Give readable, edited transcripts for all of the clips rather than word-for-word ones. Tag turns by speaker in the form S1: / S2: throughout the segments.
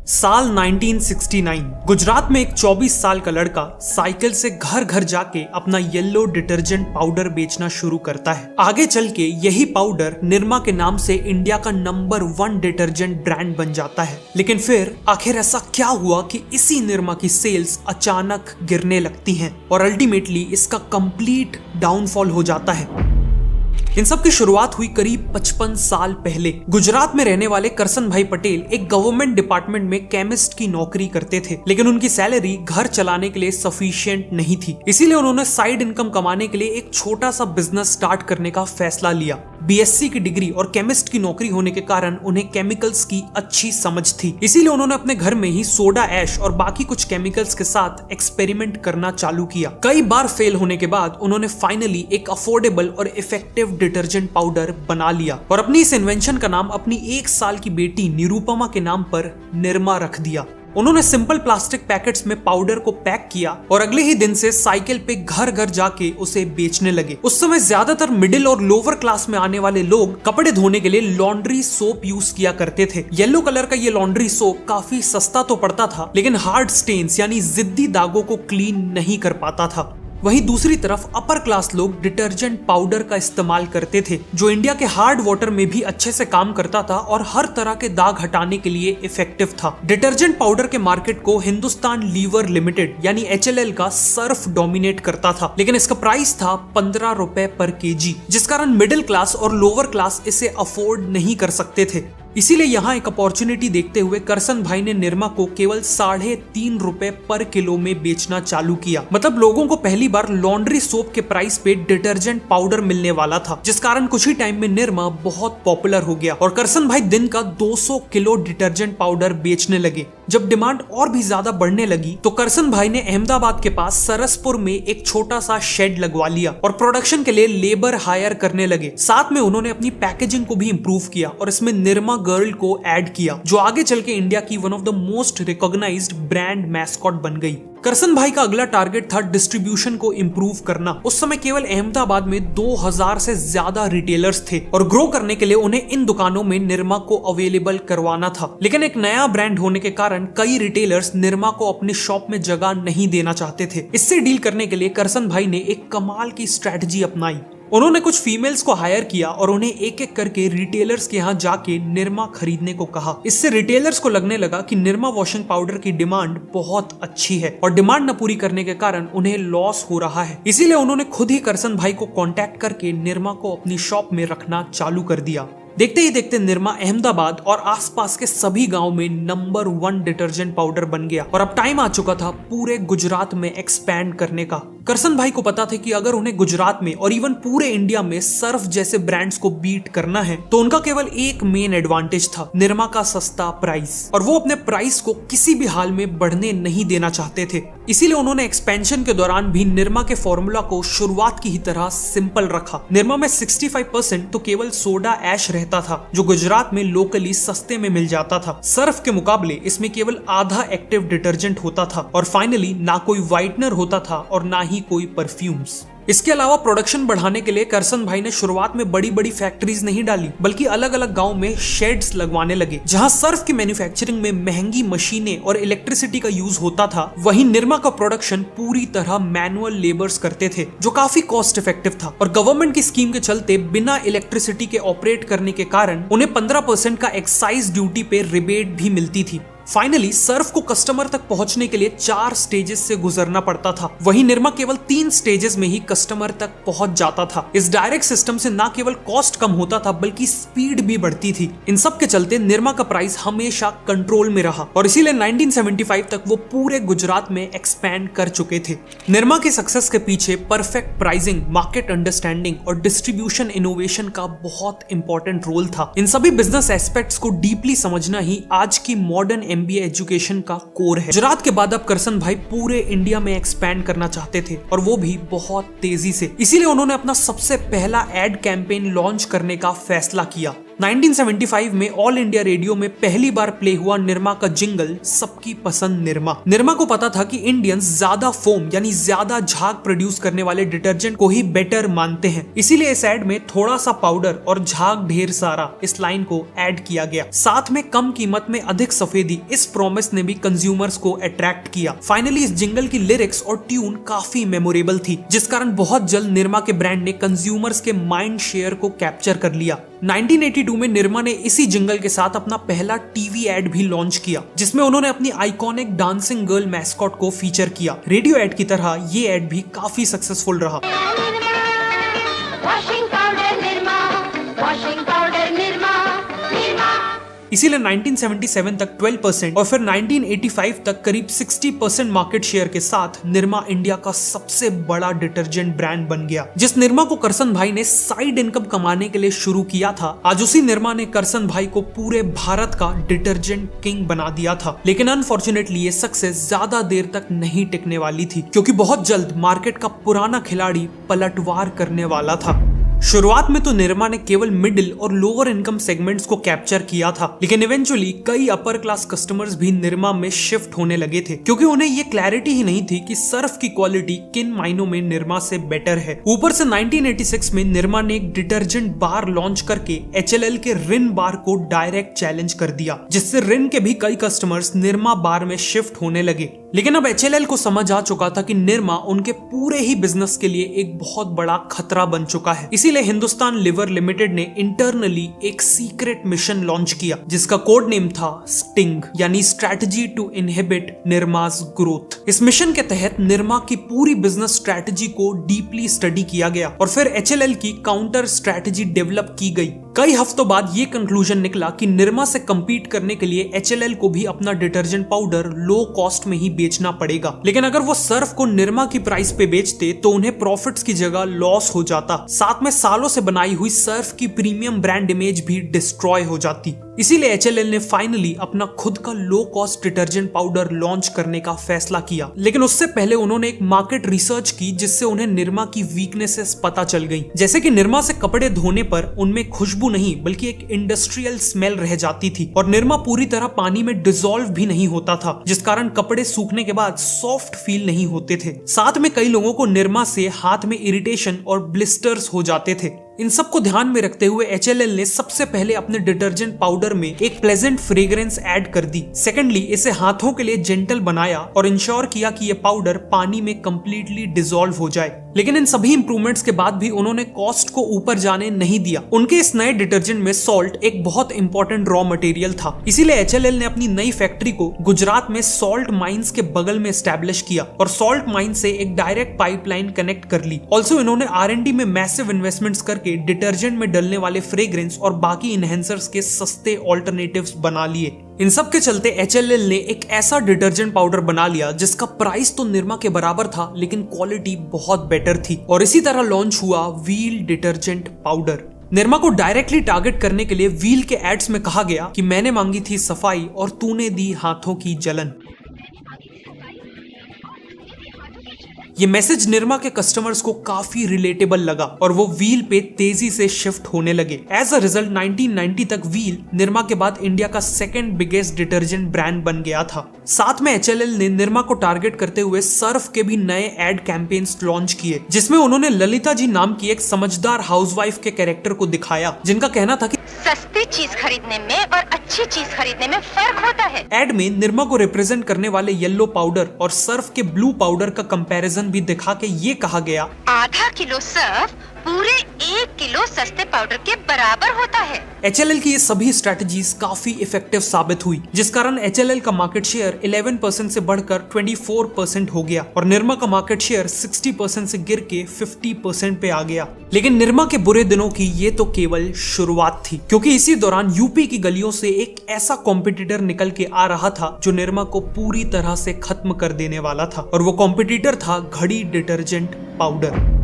S1: साल 1969 गुजरात में एक 24 साल का लड़का साइकिल से घर घर जाके अपना येलो डिटर्जेंट पाउडर बेचना शुरू करता है। आगे चल के यही पाउडर निरमा के नाम से इंडिया का नंबर 1 डिटर्जेंट ब्रांड बन जाता है। लेकिन फिर आखिर ऐसा क्या हुआ कि इसी निरमा की सेल्स अचानक गिरने लगती हैं और अल्टीमेटली इसका कंप्लीट डाउनफॉल हो जाता है। इन सब की शुरुआत हुई करीब 55 साल पहले। गुजरात में रहने वाले करसन भाई पटेल एक गवर्नमेंट डिपार्टमेंट में केमिस्ट की नौकरी करते थे, लेकिन उनकी सैलरी घर चलाने के लिए सफिशिएंट नहीं थी। इसीलिए उन्होंने साइड इनकम कमाने के लिए एक छोटा सा बिजनेस स्टार्ट करने का फैसला लिया। बीएससी की डिग्री और केमिस्ट की नौकरी होने के कारण उन्हें केमिकल्स की अच्छी समझ थी। इसीलिए उन्होंने अपने घर में ही सोडा ऐश और बाकी कुछ केमिकल्स के साथ एक्सपेरिमेंट करना चालू किया। कई बार फेल होने के बाद उन्होंने फाइनली एक अफोर्डेबल और इफेक्टिव डिटर्जेंट पाउडर बना लिया और अपनी इस इन्वेंशन का नाम अपनी 1 साल की बेटी निरुपमा के नाम पर निरमा रख दिया। उन्होंने सिंपल प्लास्टिक पैकेट्स में पाउडर को पैक किया और अगले ही दिन से साइकिल पे घर घर जाके उसे बेचने लगे। उस समय ज्यादातर मिडिल और लोअर क्लास में आने वाले लोग कपड़े धोने के लिए लॉन्ड्री सोप यूज किया करते थे। येलो कलर का ये लॉन्ड्री सोप काफी सस्ता तो पड़ता था, लेकिन हार्ड स्टेन्स यानी जिद्दी दागों को क्लीन नहीं कर पाता था। वहीं दूसरी तरफ अपर क्लास लोग डिटर्जेंट पाउडर का इस्तेमाल करते थे, जो इंडिया के हार्ड वाटर में भी अच्छे से काम करता था और हर तरह के दाग हटाने के लिए इफेक्टिव था। डिटर्जेंट पाउडर के मार्केट को हिंदुस्तान लीवर लिमिटेड यानी HLL का सर्फ डोमिनेट करता था, लेकिन इसका प्राइस था 15 रुपए पर केजी, जिस कारण मिडिल क्लास और लोअर क्लास इसे अफोर्ड नहीं कर सकते थे। इसीलिए यहाँ एक अपॉर्चुनिटी देखते हुए करसन भाई ने निरमा को केवल 3.5 रुपए पर किलो में बेचना चालू किया। मतलब लोगों को पहली बार लॉन्ड्री सोप के प्राइस पे डिटर्जेंट पाउडर मिलने वाला था, जिस कारण कुछ ही टाइम में निरमा बहुत पॉपुलर हो गया और करसन भाई दिन का 200 किलो डिटर्जेंट पाउडर बेचने लगे। जब डिमांड और भी ज्यादा बढ़ने लगी तो करसन भाई ने अहमदाबाद के पास सरसपुर में एक छोटा सा शेड लगवा लिया और प्रोडक्शन के लिए लेबर हायर करने लगे। साथ में उन्होंने अपनी पैकेजिंग को भी इंप्रूव किया और इसमें निरमा गर्ल को ऐड किया, जो आगे चल के इंडिया की one of the most recognised brand mascot बन गई। करसन भाई का अगला टारगेट था डिस्ट्रीब्यूशन को इंप्रूव करना। उस समय केवल अहमदाबाद में 2000 से ज्यादा रिटेलर्स थे और ग्रो करने के लिए उन्हें इन दुकानों में निरमा को अवेलेबल करवाना था। लेकिन एक नया ब्रांड होने के कारण कई रिटेलर्स निरमा को अपनी शॉप में जगह नहीं देना चाहते थे। इससे डील करने के लिए करसन भाई ने एक कमाल की स्ट्रेटजी अपनाई। उन्होंने कुछ फीमेल्स को हायर किया और उन्हें एक एक करके रिटेलर्स के यहाँ जाके निरमा खरीदने को कहा। इससे रिटेलर्स को लगने लगा कि निरमा वॉशिंग पाउडर की डिमांड बहुत अच्छी है और डिमांड न पूरी करने के कारण उन्हें लॉस हो रहा है। इसीलिए उन्होंने खुद ही करसन भाई को कांटेक्ट करके निरमा को अपनी शॉप में रखना चालू कर दिया। देखते ही देखते निरमा अहमदाबाद और आसपास के सभी गांव में नंबर 1 डिटर्जेंट पाउडर बन गया और अब टाइम आ चुका था पूरे गुजरात में एक्सपैंड करने का। करसन भाई को पता था कि अगर उन्हें गुजरात में और इवन पूरे इंडिया में सर्फ जैसे ब्रांड्स को बीट करना है तो उनका केवल एक मेन एडवांटेज था, निरमा का सस्ता प्राइस, और वो अपने प्राइस को किसी भी हाल में बढ़ने नहीं देना चाहते थे। इसीलिए उन्होंने एक्सपेंशन के दौरान भी निरमा के फॉर्मूला को शुरुआत की ही तरह सिंपल रखा। निरमा में 65% तो केवल सोडा ऐश रहता था, जो गुजरात में लोकली सस्ते में मिल जाता था। सर्फ के मुकाबले इसमें केवल आधा एक्टिव डिटर्जेंट होता था और फाइनली ना कोई व्हाइटनर होता था और ना ही कोई परफ्यूम्स। इसके अलावा प्रोडक्शन बढ़ाने के लिए करसन भाई ने शुरुआत में बड़ी बड़ी फैक्ट्रीज नहीं डाली, बल्कि अलग अलग गांव में शेड्स लगवाने लगे। जहां सर्फ की मैन्युफैक्चरिंग में महंगी मशीनें और इलेक्ट्रिसिटी का यूज होता था, वहीं निरमा का प्रोडक्शन पूरी तरह मैनुअल लेबर्स करते थे, जो काफी कॉस्ट इफेक्टिव था। और गवर्नमेंट की स्कीम के चलते बिना इलेक्ट्रिसिटी के ऑपरेट करने के कारण उन्हें 15% का एक्साइज ड्यूटी पे रिबेट भी मिलती थी। फाइनली सर्फ को कस्टमर तक पहुंचने के लिए 4 स्टेजेस से गुजरना पड़ता था, वहीं निरमा केवल 3 स्टेजेस में ही कस्टमर तक पहुंच जाता था। इस डायरेक्ट सिस्टम से ना केवल कॉस्ट कम होता था बल्कि स्पीड भी बढ़ती थी। इन सब के चलते निरमा का प्राइस हमेशा कंट्रोल में रहा और इसीलिए 1975 तक वो पूरे गुजरात में एक्सपैंड कर चुके थे। निरमा की सक्सेस के पीछे परफेक्ट प्राइसिंग, मार्केट अंडरस्टैंडिंग और डिस्ट्रीब्यूशन इनोवेशन का बहुत इंपॉर्टेंट रोल था। इन सभी बिजनेस एस्पेक्ट्स को डीपली समझना ही आज की मॉडर्न MBA एजुकेशन का कोर है। गुजरात के बाद अब करसन भाई पूरे इंडिया में एक्सपैंड करना चाहते थे और वो भी बहुत तेजी से। इसीलिए उन्होंने अपना सबसे पहला एड कैंपेन लॉन्च करने का फैसला किया। 1975 में ऑल इंडिया रेडियो में पहली बार प्ले हुआ निरमा का जिंगल सबकी पसंद निरमा। निरमा को पता था कि इंडियंस ज्यादा फोम यानी ज्यादा झाग प्रोड्यूस करने वाले डिटर्जेंट को ही बेटर मानते हैं, इसीलिए इस एड में थोड़ा सा पाउडर और झाग ढेर सारा इस लाइन को ऐड किया गया। साथ में कम कीमत में अधिक सफेदी, इस प्रॉमिस ने भी कंज्यूमर्स को अट्रैक्ट किया। फाइनली इस जिंगल की लिरिक्स और ट्यून काफी मेमोरेबल थी, जिस कारण बहुत जल्द निरमा के ब्रांड ने कंज्यूमर्स के माइंड शेयर को कैप्चर कर लिया। 1982 में निरमा ने इसी जिंगल के साथ अपना पहला टीवी एड भी लॉन्च किया, जिसमें उन्होंने अपनी आइकॉनिक डांसिंग गर्ल मैस्कॉट को फीचर किया। रेडियो एड की तरह ये एड भी काफी सक्सेसफुल रहा। इसीलिए 1977 तक 12% और फिर 1985 तक करीब 60% मार्केट शेयर के साथ निरमा इंडिया का सबसे बड़ा डिटर्जेंट ब्रांड बन गया। जिस निरमा को करसन भाई ने साइड इनकम कमाने के लिए शुरू किया था, आज उसी निरमा ने करसन भाई को पूरे भारत का डिटर्जेंट किंग बना दिया था। लेकिन अनफॉर्चुनेटली ये सक्सेस ज्यादा देर तक नहीं टिकने वाली थी, क्योंकि बहुत जल्द मार्केट का पुराना खिलाड़ी पलटवार करने वाला था। शुरुआत में तो निरमा ने केवल मिडिल और लोअर इनकम सेगमेंट्स को कैप्चर किया था, लेकिन इवेंचुअली कई अपर क्लास कस्टमर्स भी निरमा में शिफ्ट होने लगे थे, क्योंकि उन्हें ये क्लैरिटी ही नहीं थी कि सर्फ की क्वालिटी किन मायनों में निरमा से बेटर है। ऊपर से 1986 में निरमा ने एक डिटर्जेंट बार लॉन्च करके HLL के रिन बार को डायरेक्ट चैलेंज कर दिया, जिससे रिन के भी कई कस्टमर्स निरमा बार में शिफ्ट होने लगे। लेकिन अब HLL को समझ आ चुका था कि निरमा उनके पूरे ही बिजनेस के लिए एक बहुत बड़ा खतरा बन चुका है। इसीलिए हिंदुस्तान लिवर लिमिटेड ने इंटरनली एक सीक्रेट मिशन लॉन्च किया, जिसका कोड नेम था स्टिंग, यानी स्ट्रैटेजी टू इनहिबिट निरमा's ग्रोथ। इस मिशन के तहत निरमा की पूरी बिजनेस स्ट्रैटेजी को डीपली स्टडी किया गया और फिर HLL की काउंटर स्ट्रैटेजी डेवलप की गई। कई हफ्तों बाद ये कंक्लूजन निकला कि निरमा से compete करने के लिए HLL को भी अपना डिटर्जेंट पाउडर लो कॉस्ट में ही बेचना पड़ेगा। लेकिन अगर वो सर्फ को निरमा की प्राइस पे बेचते तो उन्हें प्रॉफिट्स की जगह लॉस हो जाता, साथ में सालों से बनाई हुई सर्फ की प्रीमियम ब्रांड इमेज भी डिस्ट्रॉय हो जाती। इसीलिए HLL ने फाइनली अपना खुद का low cost detergent powder launch करने का फैसला किया। लेकिन उससे पहले उन्होंने एक मार्केट रिसर्च की, जिससे उन्हें निरमा की वीकनेसेस पता चल गई। जैसे कि निरमा से कपड़े धोने पर उनमें खुशबू नहीं बल्कि एक इंडस्ट्रियल स्मेल रह जाती थी, और निरमा पूरी तरह पानी में डिसॉल्व भी नहीं होता था, जिस कारण कपड़े सूखने के बाद सॉफ्ट फील नहीं होते थे। साथ में कई लोगों को निरमा से हाथ में इरिटेशन और ब्लिस्टर्स हो जाते थे। इन सब को ध्यान में रखते हुए HLL ने सबसे पहले अपने डिटर्जेंट पाउडर में एक प्लेजेंट फ्रेग्रेंस ऐड कर दी। सेकेंडली इसे हाथों के लिए जेंटल बनाया और इंश्योर किया कि ये पाउडर पानी में कंप्लीटली डिसॉल्व हो जाए। लेकिन इन सभी इंप्रूवमेंट्स के बाद भी उन्होंने कॉस्ट को ऊपर जाने नहीं दिया। उनके इस नए डिटर्जेंट में सॉल्ट एक बहुत इंपॉर्टेंट रॉ मटेरियल था, इसीलिए HLL ने अपनी नई फैक्ट्री को गुजरात में सॉल्ट माइंस के बगल में एस्टैब्लिश किया और सॉल्ट माइन से एक डायरेक्ट पाइपलाइन कनेक्ट कर ली। ऑल्सो इन्होंने R&D में मैसिव इन्वेस्टमेंट्स करके डिटर्जेंट में डलने वाले फ्रेग्रेंस और बाकी इनहेंसर्स के सस्ते ऑल्टरनेटिव्स बना लिए। इन सब के चलते HLL ने एक ऐसा डिटर्जेंट पाउडर बना लिया जिसका प्राइस तो निरमा के बराबर था, लेकिन क्वालिटी बहुत बेटर थी, और इसी तरह लॉन्च हुआ व्हील डिटर्जेंट पाउडर। निरमा को डायरेक्टली टारगेट करने के लिए व्हील के एड्स में कहा गया कि मैंने मांगी थी सफाई और तूने दी हाथों की जलन। ये मैसेज निरमा के कस्टमर्स को काफी रिलेटेबल लगा और वो व्हील पे तेजी से शिफ्ट होने लगे। एज अ रिजल्ट 1990 तक व्हील निरमा के बाद इंडिया का सेकंड बिगेस्ट डिटर्जेंट ब्रांड बन गया था। साथ में HLL ने निरमा को टारगेट करते हुए सर्फ के भी नए एड कैंपेन्स लॉन्च किए, जिसमें उन्होंने ललिता जी नाम की एक समझदार हाउसवाइफ के कैरेक्टर को दिखाया, जिनका कहना था कि
S2: सस्ती चीज खरीदने में और अच्छी चीज खरीदने में फर्क होता है।
S1: एड में निरमा को रिप्रेजेंट करने वाले येलो पाउडर और सर्फ के ब्लू पाउडर का कंपैरिजन भी दिखा के ये कहा गया,
S2: आधा किलो सर्फ पूरे 1 किलो सस्ते पाउडर के बराबर होता है।
S1: HLL की ये सभी स्ट्रेटजीज काफी इफेक्टिव साबित हुई, जिस कारण HLL का मार्केट शेयर 11% से बढ़कर 24% हो गया और निरमा का मार्केट शेयर 60% से गिर के 50% पे आ गया। लेकिन निरमा के बुरे दिनों की ये तो केवल शुरुआत थी, क्योंकि इसी दौरान यूपी की गलियों से एक ऐसा कॉम्पिटिटर निकल के आ रहा था जो निरमा को पूरी तरह से खत्म कर देने वाला था, और वो कॉम्पिटिटर था घड़ी डिटर्जेंट पाउडर।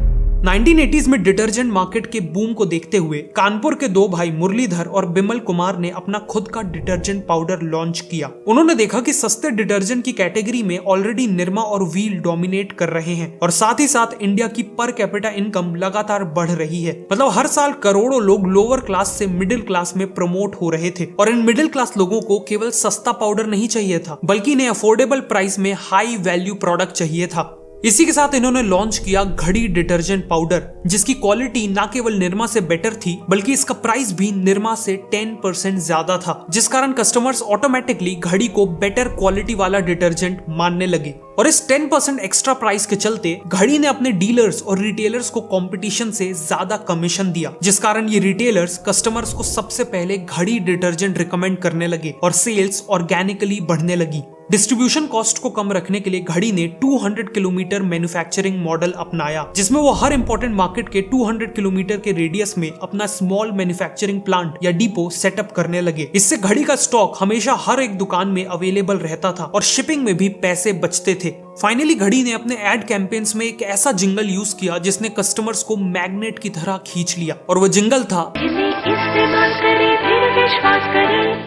S1: 1980s में डिटर्जेंट मार्केट के बूम को देखते हुए कानपुर के दो भाई मुरलीधर और बिमल कुमार ने अपना खुद का डिटर्जेंट पाउडर लॉन्च किया। उन्होंने देखा कि सस्ते डिटर्जेंट की कैटेगरी में ऑलरेडी निरमा और व्हील डोमिनेट कर रहे हैं और साथ ही साथ इंडिया की पर कैपिटा इनकम लगातार बढ़ रही है। मतलब हर साल करोड़ों लोग लोअर क्लास से मिडिल क्लास में प्रमोट हो रहे थे और इन मिडिल क्लास लोगों को केवल सस्ता पाउडर नहीं चाहिए था, बल्कि इन्हें अफोर्डेबल प्राइस में हाई वैल्यू प्रोडक्ट चाहिए था। इसी के साथ इन्होंने लॉन्च किया घड़ी डिटर्जेंट पाउडर, जिसकी क्वालिटी ना केवल निरमा से बेटर थी बल्कि इसका प्राइस भी निरमा से 10% ज्यादा था, जिस कारण कस्टमर्स ऑटोमेटिकली घड़ी को बेटर क्वालिटी वाला डिटर्जेंट मानने लगे। और इस 10% एक्स्ट्रा प्राइस के चलते घड़ी ने अपने डीलर्स और रिटेलर्स को कंपटीशन से ज्यादा कमीशन दिया, जिस कारण ये रिटेलर्स कस्टमर्स को सबसे पहले घड़ी डिटर्जेंट रिकमेंड करने लगे और सेल्स ऑर्गेनिकली बढ़ने लगी। डिस्ट्रीब्यूशन कॉस्ट को कम रखने के लिए घड़ी ने 200 किलोमीटर मैन्युफैक्चरिंग मॉडल अपनाया, जिसमें वो हर इंपॉर्टेंट मार्केट के 200 किलोमीटर के रेडियस में अपना स्मॉल मैन्युफैक्चरिंग प्लांट या डिपो सेटअप करने लगे। इससे घड़ी का स्टॉक हमेशा हर एक दुकान में अवेलेबल रहता था और शिपिंग में भी पैसे बचते थे। फाइनली घड़ी ने अपने एड कैंपेन्स में एक ऐसा जिंगल यूज किया जिसने कस्टमर्स को मैग्नेट की तरह खींच लिया, और वो जिंगल था,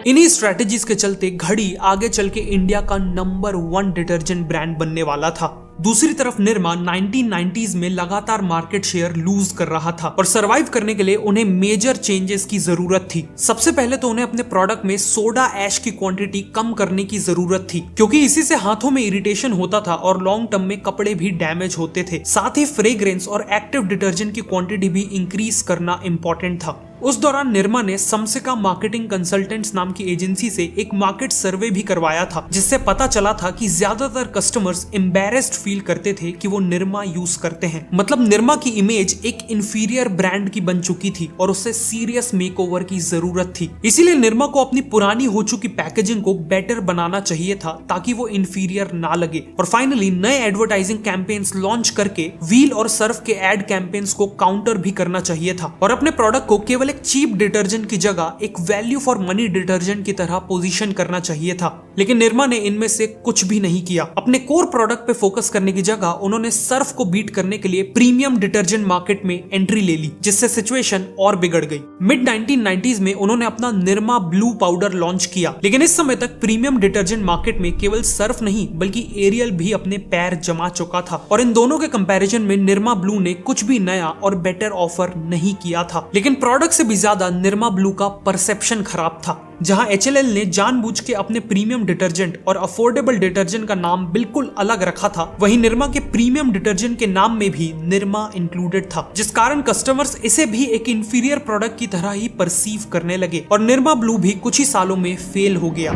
S1: इन्हीं स्ट्रेटेजीज के चलते घड़ी आगे चल के इंडिया का नंबर 1 डिटर्जेंट ब्रांड बनने वाला था। दूसरी तरफ निरमा 1990s में लगातार मार्केट शेयर लूज कर रहा था और सरवाइव करने के लिए उन्हें मेजर चेंजेस की जरूरत थी। सबसे पहले तो उन्हें अपने प्रोडक्ट में सोडा ऐश की क्वांटिटी कम करने की जरूरत थी, क्योंकि इसी से हाथों में इरिटेशन होता था और लॉन्ग टर्म में कपड़े भी डैमेज होते थे। साथ ही फ्रेग्रेंस और एक्टिव डिटर्जेंट की क्वांटिटी भी इंक्रीज करना इंपॉर्टेंट था। उस दौरान निरमा ने समसिका मार्केटिंग कंसल्टेंट्स नाम की एजेंसी से एक मार्केट सर्वे भी करवाया था, जिससे पता चला था कि ज्यादातर कस्टमर्स एम्बैरेस्ड फील करते थे कि वो निरमा यूज करते हैं। मतलब निरमा की इमेज एक इंफीरियर ब्रांड की बन चुकी थी और उससे सीरियस मेकओवर की जरूरत थी। इसीलिए निरमा को अपनी पुरानी हो चुकी पैकेजिंग को बेटर बनाना चाहिए था ताकि वो इंफीरियर ना लगे। और फाइनली नए एडवर्टाइजिंग कैंपेन्स लॉन्च करके व्हील और सर्फ के एड कैंपेन्स को काउंटर भी करना चाहिए था और अपने प्रोडक्ट को केवल एक चीप डिटर्जेंट की जगह एक वैल्यू फॉर मनी डिटर्जेंट की तरह पोजीशन करना चाहिए था। लेकिन निरमा ने इनमें से कुछ भी नहीं किया। अपने कोर प्रोडक्ट पे फोकस करने की जगह उन्होंने सर्फ को बीट करने के लिए प्रीमियम डिटर्जेंट मार्केट में एंट्री ले ली, जिससे सिचुएशन और बिगड़ गई। मिड 1990s में उन्होंने अपना निरमा ब्लू पाउडर लॉन्च किया, लेकिन इस समय तक प्रीमियम डिटर्जेंट मार्केट में केवल सर्फ नहीं बल्कि एरियल भी अपने पैर जमा चुका था और इन दोनों के कंपैरिजन में निरमा ब्लू ने कुछ भी नया और बेटर ऑफर नहीं किया था। लेकिन प्रोडक्ट से भी ज्यादा निरमा ब्लू का परसेप्शन खराब था। जहां HLL ने जानबूझ के अपने प्रीमियम डिटर्जेंट और अफोर्डेबल डिटर्जेंट का नाम बिल्कुल अलग रखा था, वहीं निरमा के प्रीमियम डिटर्जेंट के नाम में भी निरमा इंक्लूडेड था, जिस कारण कस्टमर्स इसे भी एक इंफीरियर प्रोडक्ट की तरह ही परसीव करने लगे और निरमा ब्लू भी कुछ ही सालों में फेल हो गया।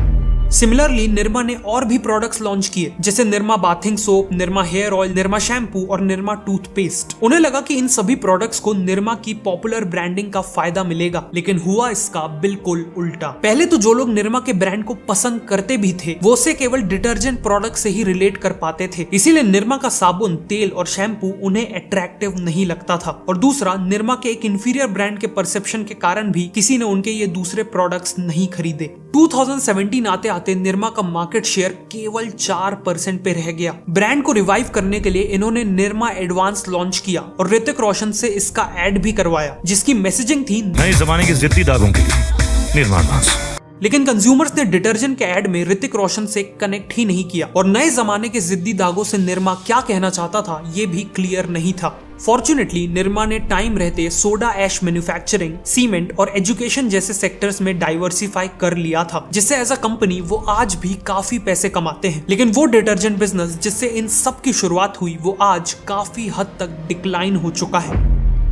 S1: सिमिलरली निरमा ने और भी प्रोडक्ट्स लॉन्च किए, जैसे Nirma bathing soap, Nirma hair oil, Nirma shampoo और निरमा टूथपेस्ट। उन्हें लगा कि इन सभी प्रोडक्ट्स को निरमा की पॉपुलर ब्रांडिंग का फायदा मिलेगा, लेकिन हुआ इसका बिल्कुल उल्टा। पहले तो जो लोग निरमा के ब्रांड को पसंद करते भी थे वो उसे केवल डिटर्जेंट प्रोडक्ट से ही रिलेट कर पाते थे, इसीलिए निरमा का साबुन, तेल और शैम्पू उन्हें अट्रैक्टिव नहीं लगता था। और दूसरा, निरमा के एक इंफीरियर ब्रांड के परसेप्शन के कारण भी किसी ने उनके ये दूसरे प्रोडक्ट्स नहीं खरीदे। 2017 आते आते निरमा का मार्केट शेयर केवल 4% पे रह गया। ब्रांड को रिवाइव करने के लिए इन्होंने निरमा एडवांस लॉन्च किया और ऋतिक रोशन से इसका एड भी करवाया, जिसकी मैसेजिंग थी
S3: नए जमाने के जिद्दी दागों के लिए निरमा एडवांस।
S1: लेकिन कंज्यूमर्स ने डिटर्जेंट के एड में ऋतिक रोशन से कनेक्ट ही नहीं किया और नए जमाने के जिद्दी दागों से निरमा क्या कहना चाहता था ये भी क्लियर नहीं था। फॉर्चुनेटली निरमा ने टाइम रहते सोडा ऐश मैन्युफैक्चरिंग, सीमेंट और एजुकेशन जैसे सेक्टर्स में डाइवर्सिफाई कर लिया था, जिससे एज अ कंपनी वो आज भी काफी पैसे कमाते हैं। लेकिन वो डिटर्जेंट बिजनेस जिससे इन सब की शुरुआत हुई वो आज काफी हद तक डिक्लाइन हो चुका है।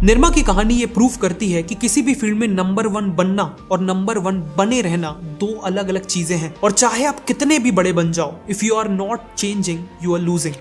S1: निरमा की कहानी ये प्रूव करती है कि किसी भी फील्ड में नंबर 1 बनना और नंबर 1 बने रहना दो अलग अलग चीजें हैं, और चाहे आप कितने भी बड़े बन जाओ, if you are not changing you are losing.